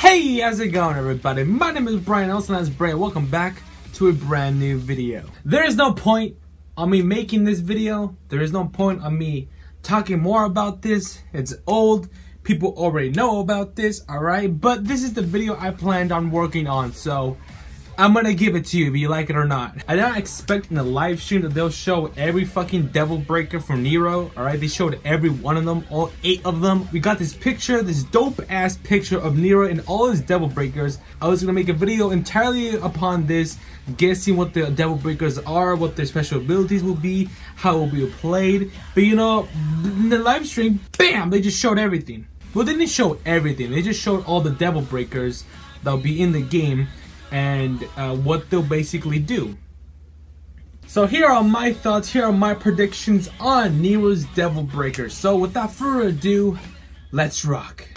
Hey, how's it going, everybody? My name is Brian, also known as Bray. Welcome back to a brand new video. There is no point on me making this video. There is no point on me talking more about this. It's old. People already know about this, alright? But this is the video I planned on working on, so I'm gonna give it to you if you like it or not. I did not expect in the live stream that they'll show every fucking devil breaker from Nero. Alright, they showed every one of them, all 8 of them. We got this picture, this dope ass picture of Nero and all his devil breakers. I was gonna make a video entirely upon this, guessing what the devil breakers are, what their special abilities will be, how it will be played. But you know, in the live stream, bam, they just showed everything. Well, they didn't show everything, they just showed all the devil breakers that'll be in the game and what they'll basically do. So here are my thoughts, here are my predictions on Nero's Devil Breakers. So without further ado, let's rock.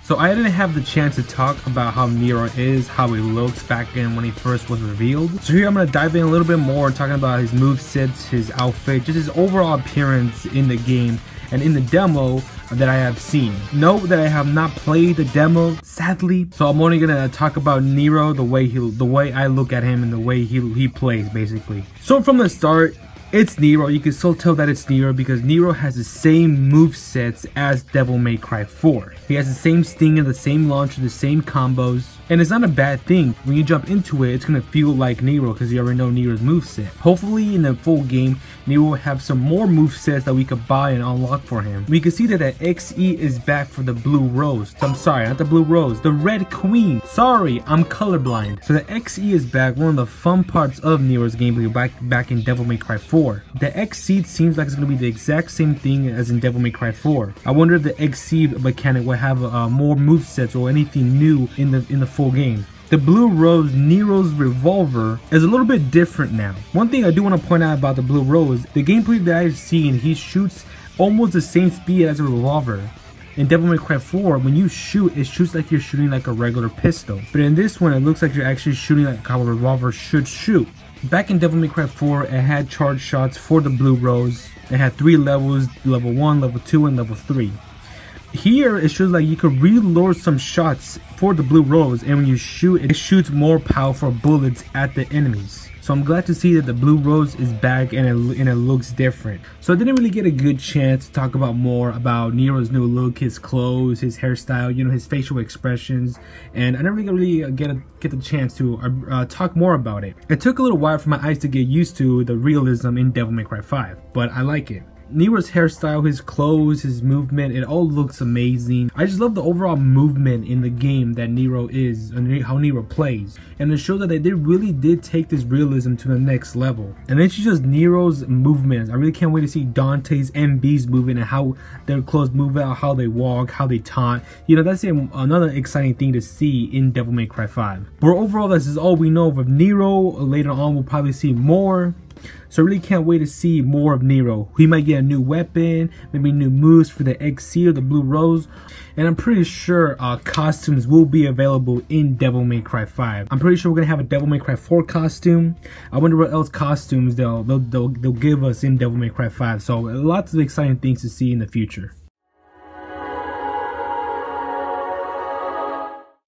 So I didn't have the chance to talk about how Nero is, how he looks back in when he first was revealed. So here I'm going to dive in a little bit more, talking about his movesets, his outfit, just his overall appearance in the game and in the demo that I have seen. Note that I have not played the demo, sadly. So I'm only going to talk about Nero, the way I look at him and the way he plays, basically. So from the start, it's Nero. You can still tell that it's Nero because Nero has the same movesets as Devil May Cry 4. He has the same stinger, the same launcher, the same combos. And it's not a bad thing. When you jump into it, it's going to feel like Nero because you already know Nero's moveset. Hopefully in the full game, Nero will have some more movesets that we could buy and unlock for him. We can see that the XE is back for the Blue Rose. I'm sorry, not the Blue Rose, the Red Queen. Sorry, I'm colorblind. So the XE is back, one of the fun parts of Nero's gameplay back in Devil May Cry 4. The XC seems like it's going to be the exact same thing as in Devil May Cry 4. I wonder if the XC mechanic will have more movesets or anything new in the full game. The Blue Rose, Nero's revolver, is a little bit different now. One thing I do want to point out about the Blue Rose, the gameplay that I've seen, he shoots almost the same speed as a revolver. In Devil May Cry 4, when you shoot, it shoots like you're shooting like a regular pistol. But in this one, it looks like you're actually shooting like how a revolver should shoot. Back in Devil May Cry 4, it had charge shots for the Blue Rose. It had 3 levels, level 1, level 2, and level 3. Here, it shows like you could reload some shots for the Blue Rose, and when you shoot, it shoots more powerful bullets at the enemies. So I'm glad to see that the Blue Rose is back and it looks different. So I didn't really get a good chance to talk about more about Nero's new look, his clothes, his hairstyle, you know, his facial expressions, and I didn't really get the chance to talk more about it. It took a little while for my eyes to get used to the realism in Devil May Cry 5, but I like it. Nero's hairstyle, his clothes, his movement, it all looks amazing. I just love the overall movement in the game that Nero is and how Nero plays. And it shows that they really did take this realism to the next level. And then it's just Nero's movements. I really can't wait to see Dante's and B's movement and how their clothes move out, how they walk, how they taunt. You know, that's another exciting thing to see in Devil May Cry 5. But overall, this is all we know of Nero. Later on, we'll probably see more. So I really can't wait to see more of Nero. We might get a new weapon, maybe new moves for the XC or the Blue Rose. And I'm pretty sure costumes will be available in Devil May Cry 5. I'm pretty sure we're going to have a Devil May Cry 4 costume. I wonder what else costumes they'll give us in Devil May Cry 5. So lots of exciting things to see in the future.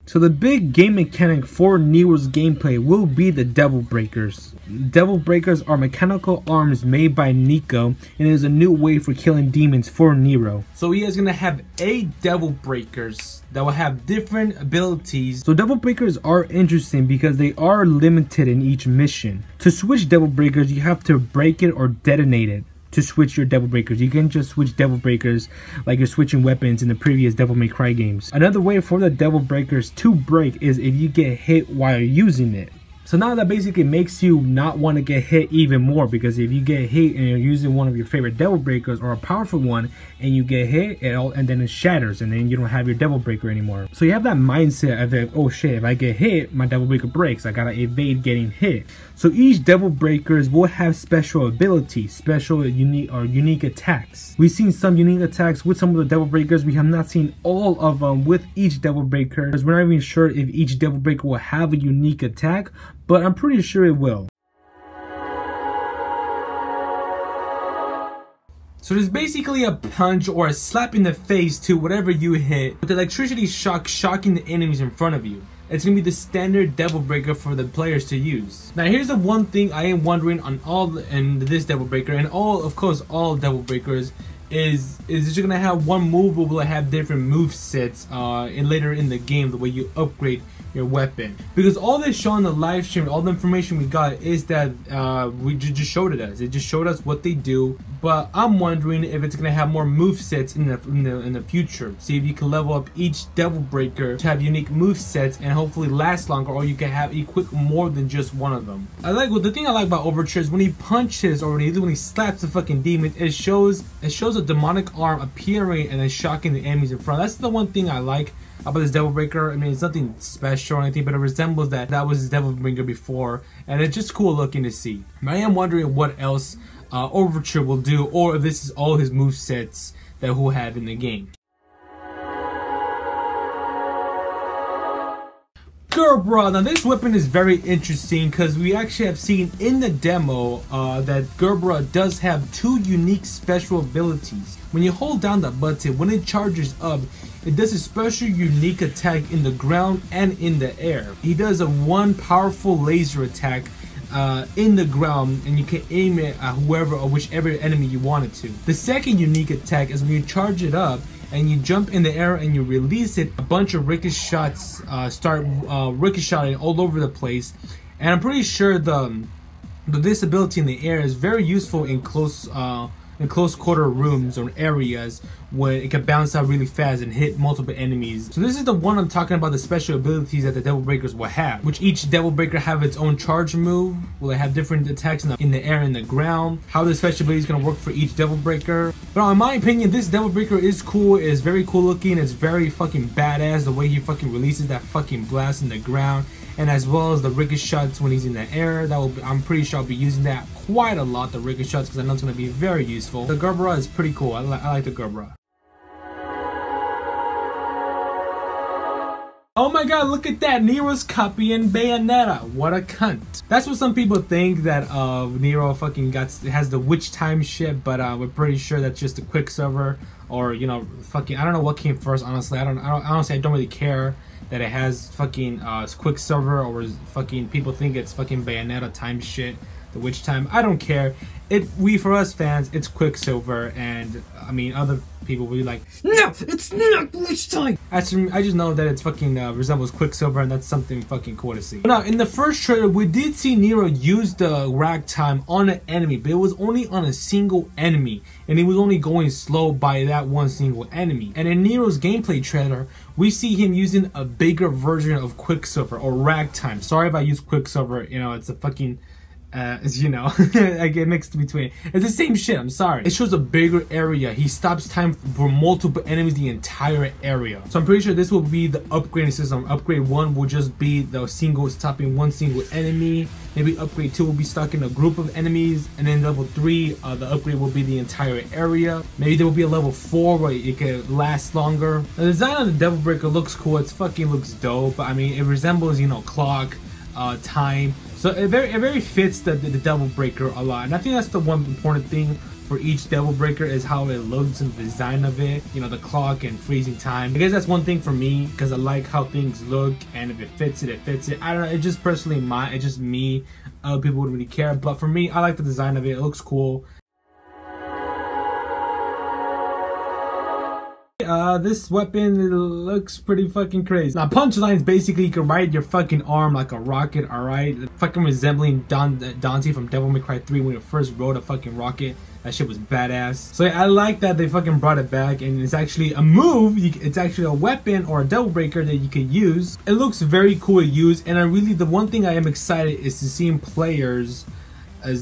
So the big game mechanic for Nero's gameplay will be the Devil Breakers. Devil Breakers are mechanical arms made by Nico, and it is a new way for killing demons for Nero. So he is going to have 8 Devil Breakers that will have different abilities. So Devil Breakers are interesting because they are limited in each mission. To switch Devil Breakers, you have to break it or detonate it. To switch your Devil Breakers, you can just switch Devil Breakers like you're switching weapons in the previous Devil May Cry games. Another way for the Devil Breakers to break is if you get hit while you're using it. So now that basically makes you not want to get hit even more, because if you get hit and you're using one of your favorite devil breakers or a powerful one and you get hit, and then it shatters and then you don't have your devil breaker anymore. So you have that mindset of that, oh shit, if I get hit, my devil breaker breaks. I gotta evade getting hit. So each devil breakers will have special abilities, special unique attacks. We've seen some unique attacks with some of the devil breakers. We have not seen all of them with each devil breaker, because we're not even sure if each devil breaker will have a unique attack, but I'm pretty sure it will. So there's basically a punch or a slap in the face to whatever you hit, with electricity shock shocking the enemies in front of you. It's gonna be the standard devil breaker for the players to use. Now here's the one thing I am wondering on this devil breaker and of course all devil breakers is it gonna have one move, or will it have different move sets later in the game, the way you upgrade your weapon? Because all they show in the live stream, all the information we got is that we just showed it us. It just showed us what they do. But I'm wondering if it's gonna have more move sets in the future. See if you can level up each devil breaker to have unique move sets and hopefully last longer, or you can have equip more than just one of them. The thing I like about Overture is when he punches or when he slaps the fucking demon, it shows a demonic arm appearing and then shocking the enemies in front. That's the one thing I like about this devil breaker. I mean, it's nothing special or anything, but it resembles that was his devil breaker before, and it's just cool looking to see. I am wondering what else Overture will do, or if this is all his move sets that he'll have in the game. Gerbera. Now this weapon is very interesting because we actually have seen in the demo that Gerbera does have two unique special abilities. When you hold down the button, when it charges up, it does a special unique attack in the ground and in the air. He does a one powerful laser attack in the ground, and you can aim it at whoever or whichever enemy you want it to. The second unique attack is when you charge it up and you jump in the air and you release it, a bunch of ricochet shots start ricocheting all over the place. And I'm pretty sure this ability in the air is very useful in close quarter rooms or areas where it can bounce out really fast and hit multiple enemies. So this is the one I'm talking about, the special abilities that the devil breakers will have, which each devil breaker have its own charge move. Will they have different attacks in the air and the ground? How the special ability is going to work for each devil breaker. But in my opinion, this devil breaker is cool. It's very cool looking. It's very fucking badass the way he fucking releases that fucking blast in the ground, and as well as the ricochet shots when he's in the air. I'm pretty sure I'll be using that quite a lot, the ricochet shots, because I know it's going to be very useful. The Gerbera is pretty cool. I like the Gerbera. Oh my god, look at that! Nero's copying Bayonetta. What a cunt. That's what some people think, that Nero fucking has the witch time shit, but we're pretty sure that's just a Quicksilver, or you know, fucking I don't know what came first, honestly. Honestly I don't really care that it has fucking Quicksilver, or fucking people think it's fucking Bayonetta time shit, the witch time. I don't care. For us fans, it's Quicksilver, and I mean other people will be like, no, it's not witch time. I just know that it's fucking resembles Quicksilver, and that's something fucking cool to see. Now in the first trailer, we did see Nero use the ragtime on an enemy, but it was only on a single enemy, and he was only going slow by that one single enemy. And in Nero's gameplay trailer, we see him using a bigger version of Quicksilver, or ragtime. Sorry if I use Quicksilver, you know, it's a fucking you know, I get mixed between. It's the same shit, I'm sorry. It shows a bigger area. He stops time for multiple enemies, the entire area. So I'm pretty sure this will be the upgrading system. Upgrade 1 will just be the stopping one single enemy. Maybe upgrade 2 will be stuck in a group of enemies. And then level 3, the upgrade will be the entire area. Maybe there will be a level 4 where it can last longer. The design of the Devil Breaker looks cool. It fucking looks dope. I mean, it resembles, you know, clock, time. So it very fits the Devil Breaker a lot, and I think that's the one important thing for each Devil Breaker, is how it looks and the design of it. You know, the clock and freezing time. I guess that's one thing for me, because I like how things look, and if it fits it, it fits it. I don't know. It's just personally it's just me. Other people wouldn't really care, but for me, I like the design of it. It looks cool. This weapon looks pretty fucking crazy. Now, Punchline is basically you can ride your fucking arm like a rocket, alright? Fucking resembling Dante from Devil May Cry 3 when he first rode a fucking rocket. That shit was badass. So yeah, I like that they fucking brought it back, and it's actually a move. It's actually a weapon or a devil breaker that you can use. It looks very cool to use, and the one thing I am excited is to seeing players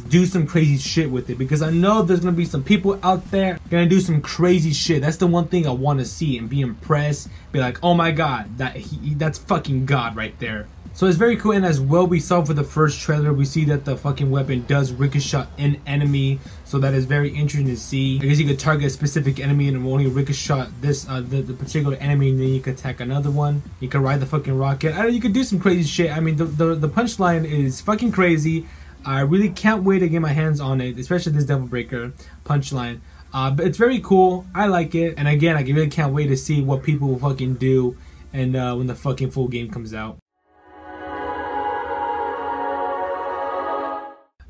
do some crazy shit with it, because I know there's gonna be some people out there gonna do some crazy shit. That's the one thing I want to see and be impressed, be like, oh my god, that's fucking god right there. So it's very cool. And as well, we saw for the first trailer, we see that the fucking weapon does ricochet an enemy, so that is very interesting to see. I guess you could target a specific enemy and it will only ricochet this the particular enemy, and then you could attack another one. You could ride the fucking rocket. You could do some crazy shit. I mean, the Punchline is fucking crazy. I really can't wait to get my hands on it, especially this Devil Breaker Punchline. But it's very cool. I like it. And again, I really can't wait to see what people will fucking do and when the fucking full game comes out.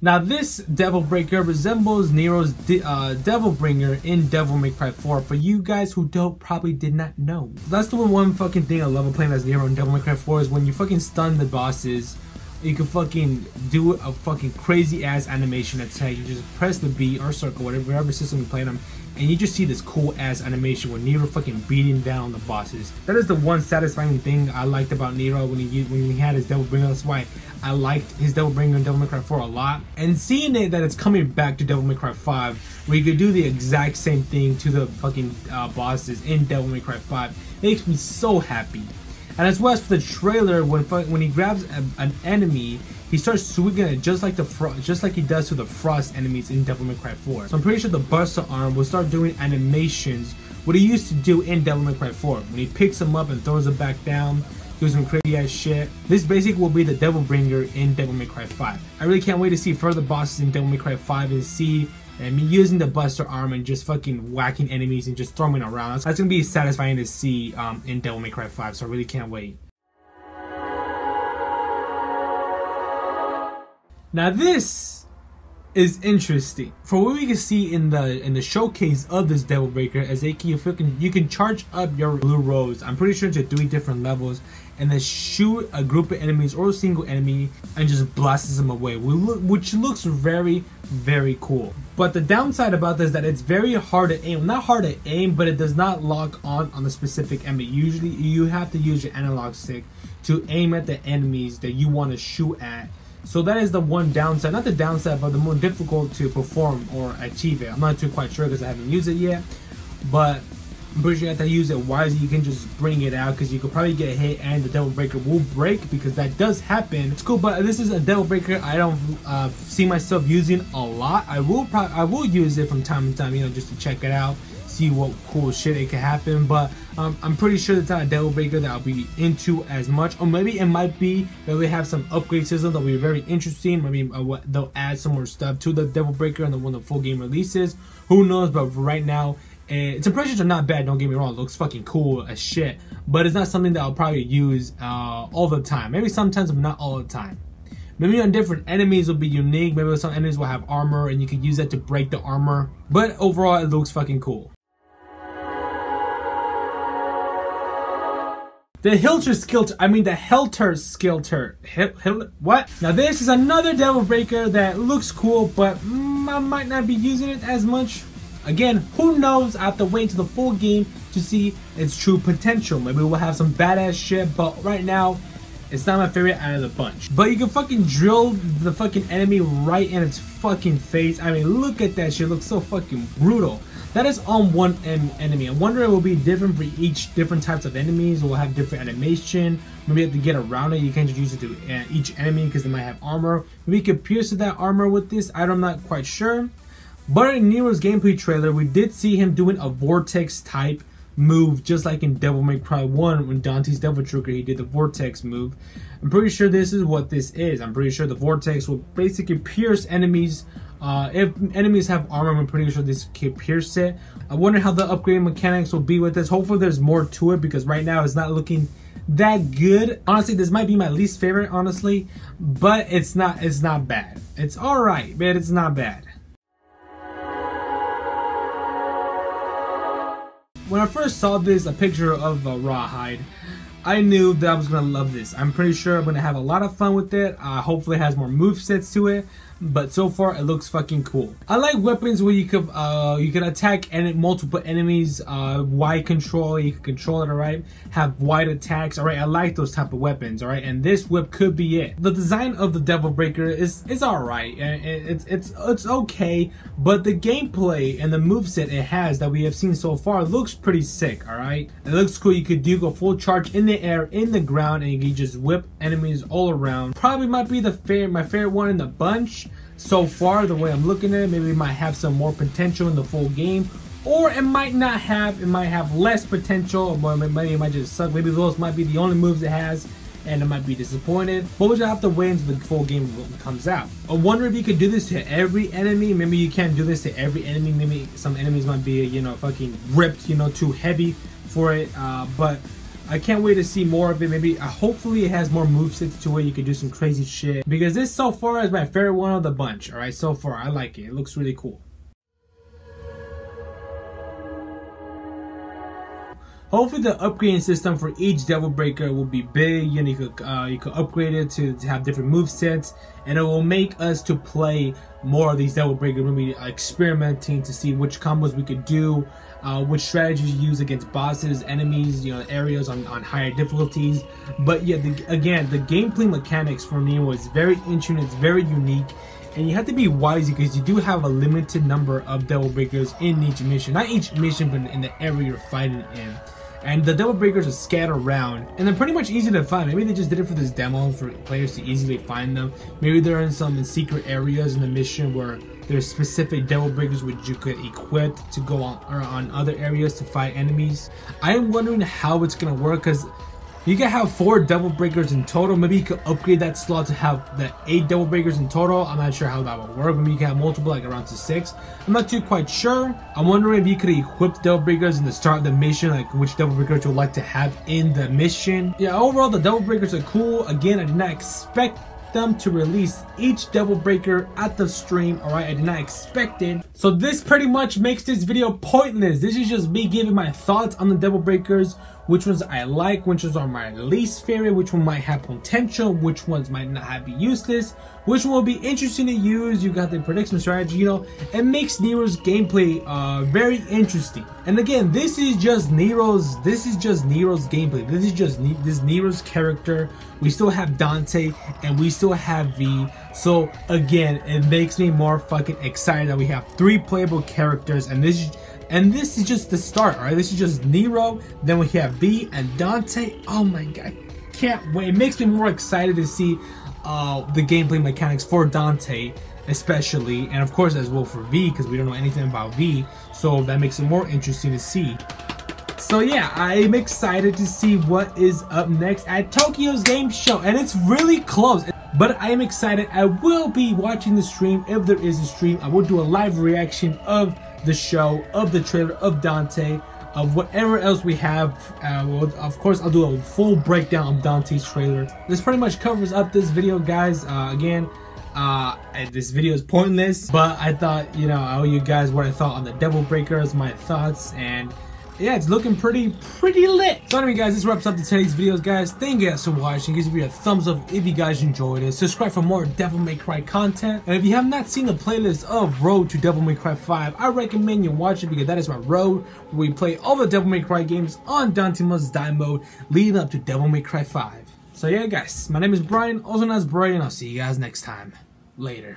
Now, this Devil Breaker resembles Nero's Devil Bringer in Devil May Cry 4. For you guys who probably did not know. That's the one fucking thing I love playing as Nero in Devil May Cry 4 is when you fucking stun the bosses. You can fucking do a fucking crazy ass animation attack. You just press the B or circle, whatever system you play them, and you just see this cool ass animation where Nero fucking beating down the bosses. That is the one satisfying thing I liked about Nero when he had his Devil Bringer. That's why I liked his Devil Bringer in Devil May Cry 4 a lot. And seeing that it's coming back to Devil May Cry 5, where you could do the exact same thing to the fucking bosses in Devil May Cry 5, makes me so happy. And as well as for the trailer, when he grabs an enemy, he starts swinging it just like he does to the Frost enemies in Devil May Cry 4. So I'm pretty sure the Buster Arm will start doing animations what he used to do in Devil May Cry 4. When he picks him up and throws him back down, do some crazy ass shit. This basically will be the Devil Bringer in Devil May Cry 5. I really can't wait to see further bosses in Devil May Cry 5 and see me using the Buster Arm and just fucking whacking enemies and just throwing around. That's gonna be satisfying to see in Devil May Cry 5, so I really can't wait. Now this is interesting. For what we can see in the showcase of this Devil Breaker, as you can charge up your blue rose. I'm pretty sure to 3 different levels, and then shoot a group of enemies or a single enemy and just blasts them away, which looks very, very cool. But the downside about this is that it's very hard to aim. Not hard to aim, but it does not lock on the specific enemy. Usually you have to use your analog stick to aim at the enemies that you want to shoot at. So that is the one downside. Not the downside, but the more difficult to perform or achieve it. I'm not too quite sure because I haven't used it yet, but I'm pretty sure you have to use it wisely. You can just bring it out because you could probably get hit and the Devil Breaker will break, because that does happen. It's cool, but this is a Devil Breaker I don't see myself using a lot. I will use it from time to time, you know, just to check it out, see what cool shit it can happen. But I'm pretty sure it's not a Devil Breaker that I'll be into as much. Or maybe it might be that we have some upgrade system that'll be very interesting. Maybe they'll add some more stuff to the Devil Breaker and when the full game releases. Who knows? But for right now, its impressions are not bad, don't get me wrong. It looks fucking cool as shit, but it's not something that I'll probably use all the time. Maybe sometimes, but not all the time. Maybe on different enemies will be unique. Maybe some enemies will have armor and you can use that to break the armor. But overall, it looks fucking cool. The Helter Skelter. What? Now this is another Devil Breaker that looks cool, but I might not be using it as much. Again, who knows? I have to wait until the full game to see its true potential. Maybe we'll have some badass shit, but right now, it's not my favorite out of the bunch. But you can fucking drill the fucking enemy right in its fucking face. I mean, look at that shit. It looks so fucking brutal. That is on one enemy. I wonder if it will be different for each different types of enemies. It will have different animation. Maybe you have to get around it. You can't just use it to each enemy because they might have armor. Maybe you could pierce that armor with this. I'm not quite sure. But in Nero's gameplay trailer, we did see him doing a vortex type move, just like in Devil May Cry 1 when Dante's Devil Trigger, he did the vortex move. I'm pretty sure this is what this is. I'm pretty sure the vortex will basically pierce enemies. If enemies have armor, I'm pretty sure this can pierce it. I wonder how the upgrade mechanics will be with this. Hopefully there's more to it, because right now it's not looking that good. Honestly, this might be my least favorite, honestly, but it's not bad. It's alright, but it's not bad. when I first saw this, a picture of Rawhide, I knew that I was gonna love this. I'm pretty sure I'm gonna have a lot of fun with it. Hopefully it has more movesets to it, but so far it looks fucking cool. I like weapons where you can attack multiple enemies, wide control, you can control it, alright? Have wide attacks, alright? I like those type of weapons, alright? And this whip could be it. The design of the Devil Breaker is alright, it's okay, but the gameplay and the moveset it has that we have seen so far looks pretty sick, alright? It looks cool. You could do go full charge in the air, in the ground, and you can just whip enemies all around. Probably might be my favorite one in the bunch so far, the way I'm looking at it. Maybe it might have some more potential in the full game, or it might not have. It might have less potential, or maybe it might just suck. Maybe those might be the only moves it has, and it might be disappointed. But we'll just have to wait until the full game comes out. I wonder if you could do this to every enemy. Maybe you can't do this to every enemy. Maybe some enemies might be, you know, fucking ripped, you know, too heavy for it. But I can't wait to see more of it. Maybe hopefully it has more movesets to it. You could do some crazy shit, because this so far is my favorite one of the bunch. All right, so far I like it. It looks really cool. Hopefully the upgrading system for each Devil Breaker will be big. You know, you could upgrade it to have different movesets, and it will make us to play more of these Devil Breakers. We'll be experimenting to see which combos we could do, which strategies you use against bosses, enemies, you know, areas on higher difficulties. But yeah, again, the gameplay mechanics for me was very interesting. It's very unique. And you have to be wise, because you do have a limited number of Devil Breakers in each mission. Not each mission, but in the area you're fighting in. And the Devil Breakers are scattered around, and they're pretty much easy to find. Maybe they just did it for this demo for players to easily find them. Maybe they're in some secret areas in the mission where there's specific Devil Breakers which you could equip to go on other areas to fight enemies. I am wondering how it's gonna work, because you can have 4 Devil Breakers in total. Maybe you could upgrade that slot to have the 8 Devil Breakers in total. I'm not sure how that would work. Maybe you can have multiple, like around to 6. I'm not too quite sure. I'm wondering if you could equip the Devil Breakers in the start of the mission, like which Devil Breakers you would like to have in the mission. Yeah, overall the Devil Breakers are cool. Again, I did not expect them to release each Devil Breaker at the stream. Alright, I did not expect it. So this pretty much makes this video pointless. This is just me giving my thoughts on the Devil Breakers, which ones I like, which ones are my least favorite, which one might have potential, which ones might not be useless, which one will be interesting to use. You got the prediction strategy, you know. It makes Nero's gameplay very interesting. And again, this is just Nero's gameplay. This is just Nero's character. We still have Dante and we still have V. So again, it makes me more fucking excited that we have 3 playable characters, and this is just the start. Alright, this is just Nero, then we have V and Dante. Oh my god, can't wait. It makes me more excited to see the gameplay mechanics for Dante especially, and of course as well for V, because we don't know anything about V, so that makes it more interesting to see. So yeah, I'm excited to see what is up next at Tokyo's Game Show, and it's really close. But I am excited. I will be watching the stream. If there is a stream, I will do a live reaction of the show, of the trailer, of Dante, of whatever else we have. Of course, I'll do a full breakdown of Dante's trailer. This pretty much covers up this video, guys. Again, this video is pointless, but I thought, you know, I owe you guys what I thought on the Devil Breakers, my thoughts, and yeah, it's looking pretty lit. So anyway, guys, this wraps up today's videos, guys. Thank you guys for watching. Give me a thumbs up if you guys enjoyed it. Subscribe for more Devil May Cry content. And if you have not seen the playlist of Road to Devil May Cry 5, I recommend you watch it, because that is my road where we play all the Devil May Cry games on Dante Must Die mode leading up to Devil May Cry 5. So yeah, guys, my name is Brian, also known as Brian. I'll see you guys next time. Later.